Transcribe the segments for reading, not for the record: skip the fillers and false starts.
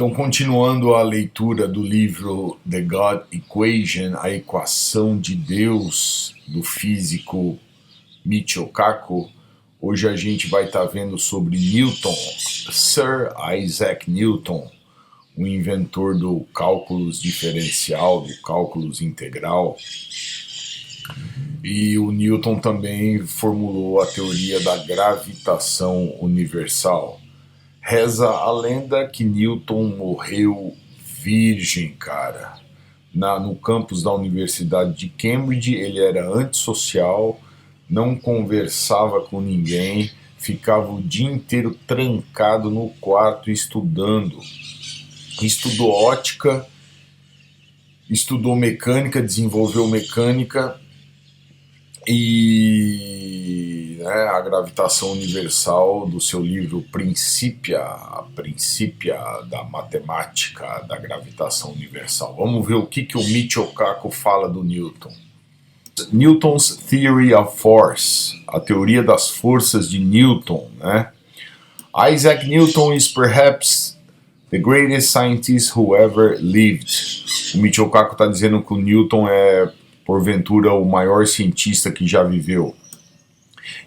Então, continuando a leitura do livro The God Equation, a equação de Deus, do físico Michio Kaku, hoje a gente vai estar vendo sobre Newton, Sir Isaac Newton, o inventor do cálculos diferencial, do cálculos integral. E o Newton também formulou a teoria da gravitação universal. Reza a lenda que Newton morreu virgem, cara. No campus da Universidade de Cambridge, ele era antissocial, não conversava com ninguém, ficava o dia inteiro trancado no quarto estudando. Estudou ótica, estudou mecânica, desenvolveu mecânica e a gravitação universal do seu livro Principia, a Principia da matemática da gravitação universal. Vamos ver o que o Michio Kaku fala do Newton. Newton's Theory of Force, a teoria das forças de Newton, né? Isaac Newton is perhaps the greatest scientist who ever lived. O Michio Kaku está dizendo que o Newton é, porventura, o maior cientista que já viveu.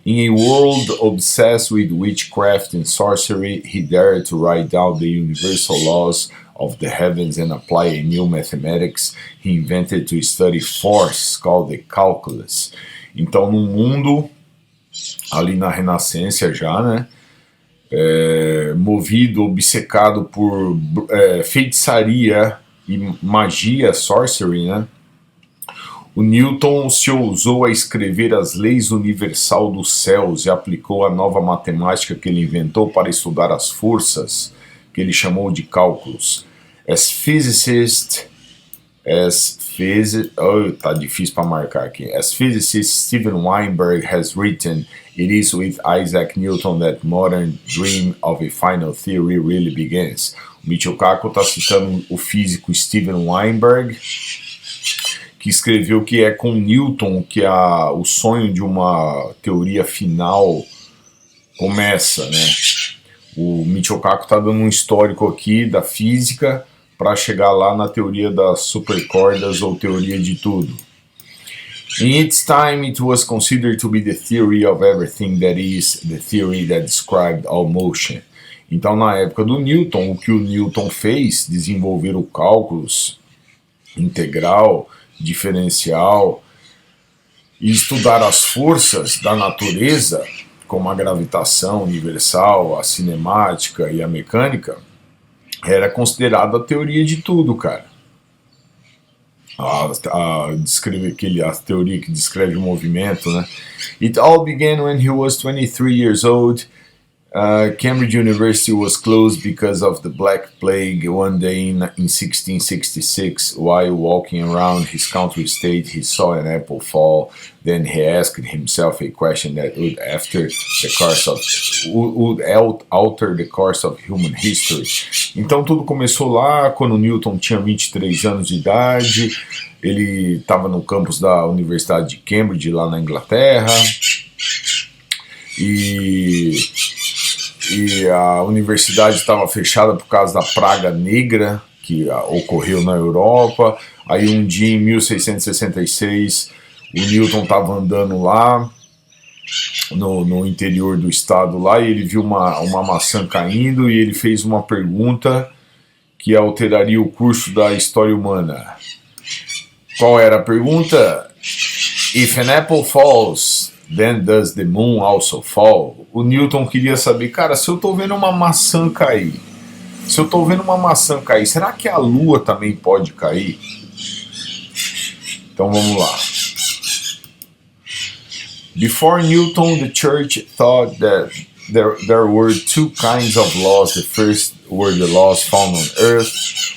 In a world obsessed with witchcraft and sorcery, he dared to write down the universal laws of the heavens and apply a new mathematics he invented to study force, called the calculus. Então, no mundo, ali na Renascença já, né, movido, obcecado por feitiçaria e magia, sorcery, né, o Newton se ousou a escrever as leis universal dos céus e aplicou a nova matemática que ele inventou para estudar as forças, que ele chamou de cálculos. As physicist Steven Weinberg has written, it is with Isaac Newton that modern dream of a final theory really begins. O Michio Kaku está citando o físico Steven Weinberg, que escreveu que é com Newton que o sonho de uma teoria final começa, né? O Michio Kaku está dando um histórico aqui da física para chegar lá na teoria das supercordas ou teoria de tudo. In its time it was considered to be the theory of everything, that is, the theory that described all motion. Então, na época do Newton, o que o Newton fez, desenvolver o cálculos integral, diferencial e estudar as forças da natureza, como a gravitação universal, a cinemática e a mecânica, era considerado a teoria de tudo, cara. A teoria que descreve o movimento, né? It all began when he was 23 years old. Cambridge University was closed because of the Black Plague. One day in 1666, while walking around his country estate, he saw an apple fall. Then he asked himself a question that would alter the course of human history. Então tudo começou lá quando Newton tinha 23 anos de idade. Ele estava no campus da Universidade de Cambridge, lá na Inglaterra. E a universidade estava fechada por causa da praga negra que ocorreu na Europa. Aí um dia em 1666 o Newton estava andando lá no interior do estado lá e ele viu uma maçã caindo e ele fez uma pergunta que alteraria o curso da história humana. Qual era a pergunta? If an apple falls, then does the moon also fall? O Newton queria saber, cara, se eu tô vendo uma maçã cair, será que a lua também pode cair? Então vamos lá. Before Newton, the church thought that there were two kinds of laws. The first were the laws found on earth,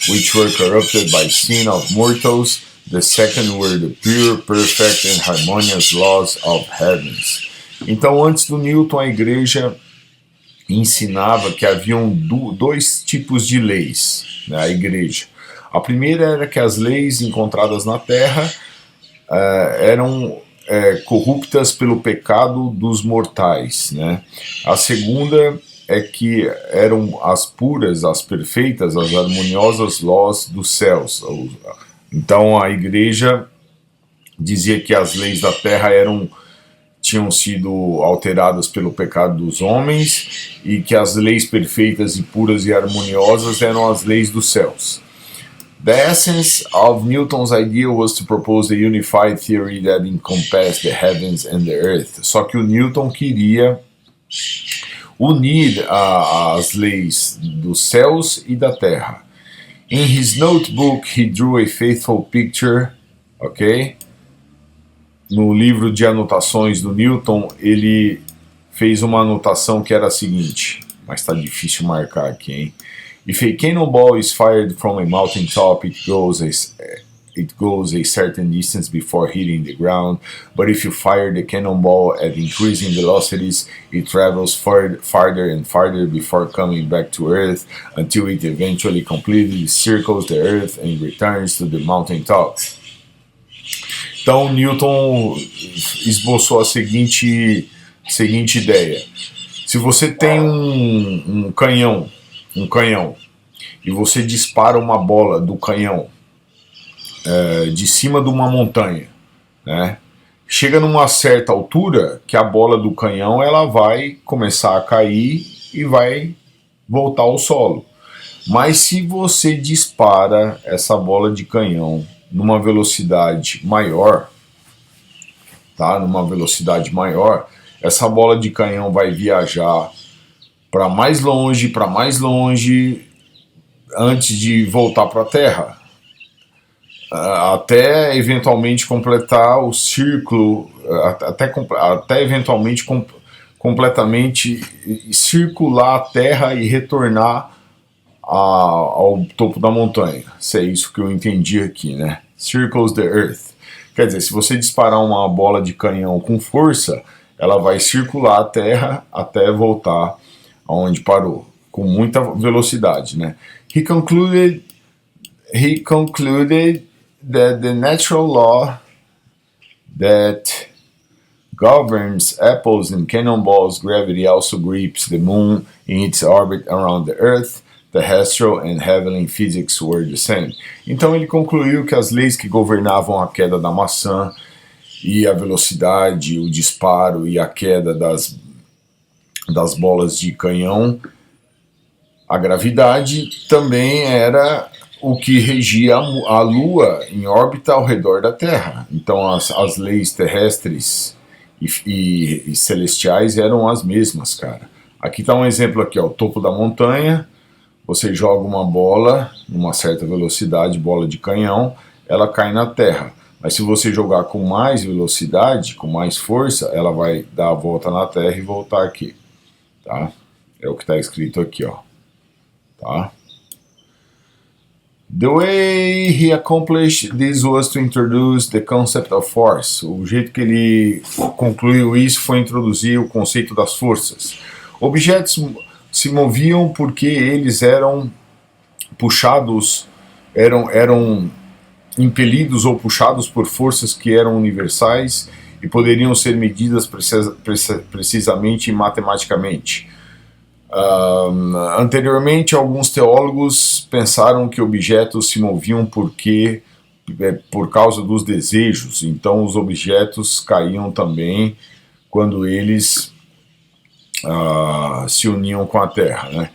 which were corrupted by sin of mortals. The second were the pure, perfect and harmonious laws of heavens. Então, antes do Newton, a igreja ensinava que haviam dois tipos de leis, né, a igreja. A primeira era que as leis encontradas na terra eram corruptas pelo pecado dos mortais, né? A segunda é que eram as puras, as perfeitas, as harmoniosas leis dos céus. Então a igreja dizia que as leis da terra tinham sido alteradas pelo pecado dos homens e que as leis perfeitas e puras e harmoniosas eram as leis dos céus. The essence of Newton's idea was to propose a unified theory that encompassed the heavens and the earth. Só que o Newton queria unir as leis dos céus e da terra. In his notebook, he drew a faithful picture, ok? No livro de anotações do Newton, ele fez uma anotação que era a seguinte, mas está difícil marcar aqui, hein? If a cannonball is fired from a mountaintop, it goes a certain distance before hitting the ground, but if you fire the cannonball at increasing velocities, it travels farther and farther before coming back to Earth until it eventually completely circles the Earth and returns to the mountaintop. Então Newton esboçou a seguinte ideia. Se você tem um canhão, e você dispara uma bola do canhão de cima de uma montanha, né? Chega numa certa altura que a bola do canhão ela vai começar a cair e vai voltar ao solo. Mas se você dispara essa bola de canhão numa velocidade maior, tá? Numa velocidade maior, essa bola de canhão vai viajar para mais longe, antes de voltar para a Terra, até eventualmente completar o círculo, até eventualmente completamente circular a Terra e retornar ao topo da montanha. Se é isso que eu entendi aqui, né? Circles the Earth. Quer dizer, se você disparar uma bola de canhão com força, ela vai circular a Terra até voltar aonde parou, com muita velocidade, né? He concluded that the natural law that governs apples and cannonballs gravity also grips the moon in its orbit around the Earth. Terrestrial and heavenly physics were the same. Então ele concluiu que as leis que governavam a queda da maçã e a velocidade, o disparo e a queda das bolas de canhão, a gravidade também era o que regia a Lua em órbita ao redor da Terra. Então as leis terrestres e celestiais eram as mesmas, cara. Aqui está um exemplo aqui, ó, o topo da montanha, você joga uma bola numa certa velocidade, bola de canhão, ela cai na Terra. Mas se você jogar com mais velocidade, com mais força, ela vai dar a volta na Terra e voltar aqui. Tá? É o que está escrito aqui, ó. Tá? The way he accomplished this was to introduce the concept of force. O jeito que ele concluiu isso foi introduzir o conceito das forças. Objetos se moviam porque eles eram puxados, eram impelidos ou puxados por forças que eram universais e poderiam ser medidas precisamente e matematicamente. Anteriormente, alguns teólogos pensaram que objetos se moviam por causa dos desejos, então os objetos caíam também quando eles se uniam com a Terra, né?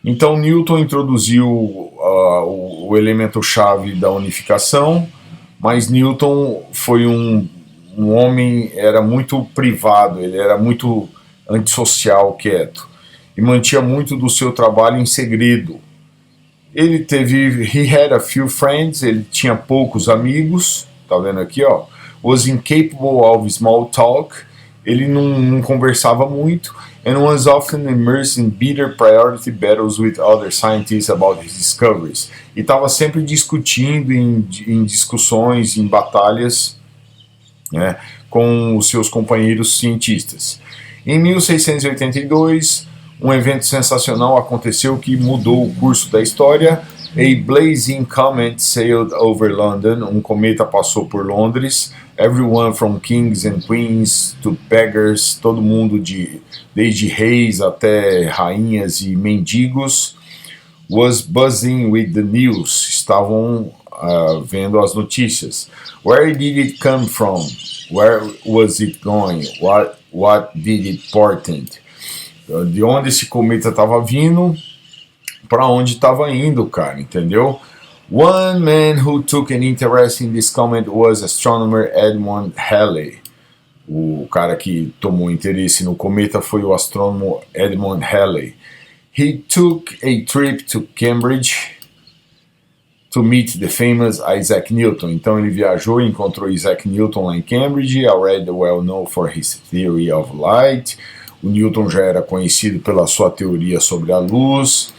Então Newton introduziu o elemento-chave da unificação, mas Newton foi um homem, era muito privado, ele era muito antissocial, quieto, e mantinha muito do seu trabalho em segredo. He had a few friends, ele tinha poucos amigos, tá vendo aqui, ó, was incapable of small talk, ele não conversava muito, and was often immersed in bitter priority battles with other scientists about his discoveries. E estava sempre discutindo em discussões, em batalhas, né, com os seus companheiros cientistas. Em 1682, um evento sensacional aconteceu que mudou o curso da história. A blazing comet sailed over London. Um cometa passou por Londres. Everyone from kings and queens to beggars, todo mundo desde reis até rainhas e mendigos, was buzzing with the news. Estavam vendo as notícias. Where did it come from? Where was it going? What did it portend? De onde esse cometa estava vindo? Para onde estava indo, cara, entendeu? One man who took an interest in this comet was astronomer Edmund Halley. O cara que tomou interesse no cometa foi o astrônomo Edmund Halley. He took a trip to Cambridge to meet the famous Isaac Newton. Então ele viajou e encontrou Isaac Newton lá em Cambridge, already well known for his theory of light. O Newton já era conhecido pela sua teoria sobre a luz.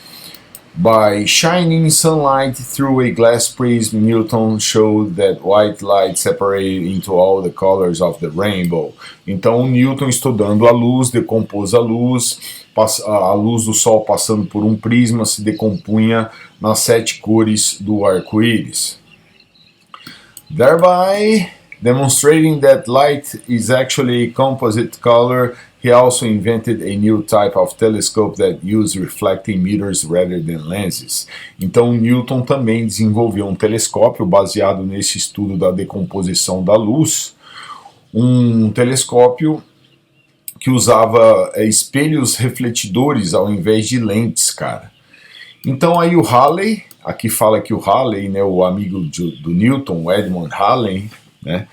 By shining sunlight through a glass prism, Newton showed that white light separated into all the colors of the rainbow. Então, Newton, estudando a luz, decompôs a luz do sol passando por um prisma se decompunha nas 7 cores do arco-íris. Thereby demonstrating that light is actually a composite color, he also invented a new type of telescope that used reflecting mirrors rather than lenses. Então Newton também desenvolveu um telescópio baseado nesse estudo da decomposição da luz, um telescópio que usava espelhos refletidores ao invés de lentes, cara. Então aí o Halley, aqui fala que o Halley, né, o amigo do Newton, o Edmund Halley, né,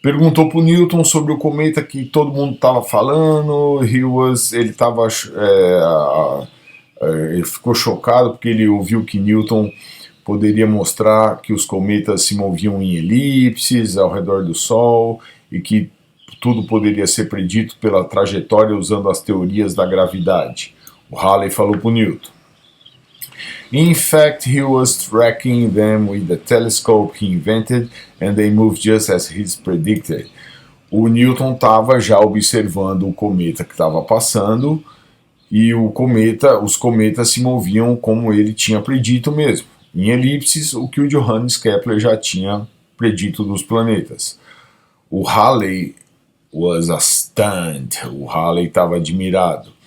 perguntou para o Newton sobre o cometa que todo mundo estava falando. Ele ficou chocado porque ele ouviu que Newton poderia mostrar que os cometas se moviam em elipses ao redor do Sol e que tudo poderia ser predito pela trajetória usando as teorias da gravidade. O Halley falou para o Newton. In fact, he was tracking them with the telescope he invented, and they moved just as he predicted. O Newton estava já observando o cometa que estava passando, e os cometas se moviam como ele tinha predito mesmo, em elipses, o que o Johannes Kepler já tinha predito dos planetas. O Halley was astounded. O Halley estava admirado.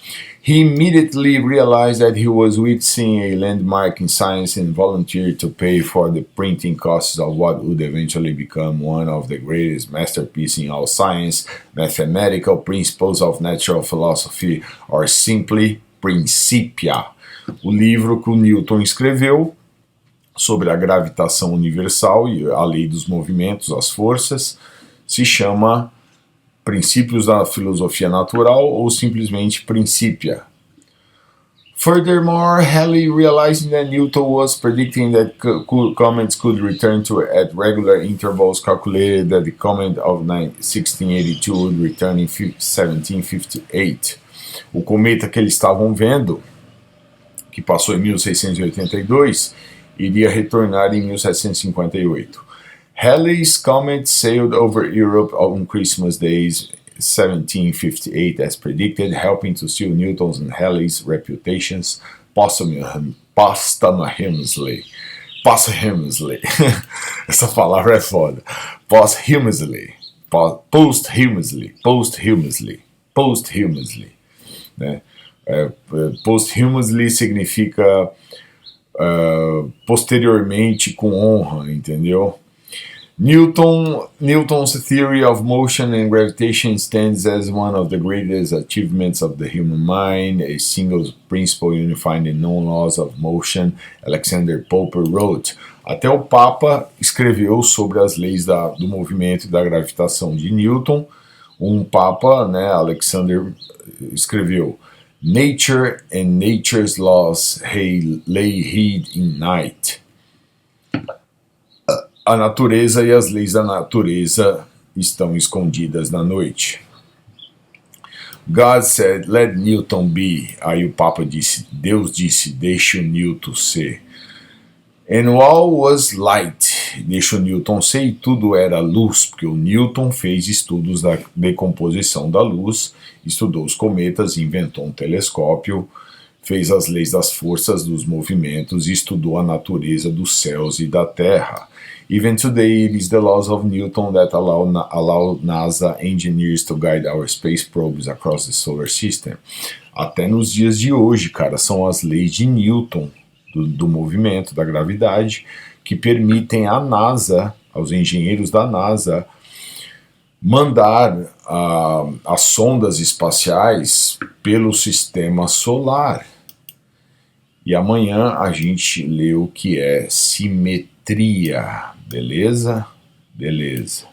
He immediately realized that he was witnessing a landmark in science and volunteered to pay for the printing costs of what would eventually become one of the greatest masterpieces in all science, Mathematical Principles of Natural Philosophy, or simply Principia. O livro que o Newton escreveu sobre a gravitação universal e a lei dos movimentos, as forças, se chama Princípios da Filosofia Natural ou simplesmente Principia. Furthermore, Halley, realizing that Newton was predicting that comets could return at regular intervals, calculated that the comet of 1682 would return in 1758. O cometa que eles estavam vendo, que passou em 1682, iria retornar em 1758. Halley's comet sailed over Europe on Christmas Day 1758 as predicted, helping to seal Newton's and Halley's reputations posthumously. Essa palavra é foda. Posthumously. Né? Posthumously significa posteriormente com honra, entendeu? Newton's theory of motion and gravitation stands as one of the greatest achievements of the human mind, a single principle unifying the known laws of motion, Alexander Popper wrote. Até o Papa escreveu sobre as leis do movimento e da gravitação de Newton. Um Papa, né, Alexander, escreveu: Nature and nature's laws lay hid in night. A natureza e as leis da natureza estão escondidas na noite. God said, let Newton be. Aí o Papa disse, Deus disse, deixe o Newton ser. And all was light. Deixa o Newton ser e tudo era luz, porque o Newton fez estudos da decomposição da luz, estudou os cometas, inventou um telescópio, fez as leis das forças dos movimentos e estudou a natureza dos céus e da terra. Even today, it is the laws of Newton that allow NASA engineers to guide our space probes across the solar system. Até nos dias de hoje, cara, são as leis de Newton, do movimento, da gravidade, que permitem à NASA, aos engenheiros da NASA, mandar as sondas espaciais pelo sistema solar. E amanhã a gente lê o que é simetria, beleza? Beleza.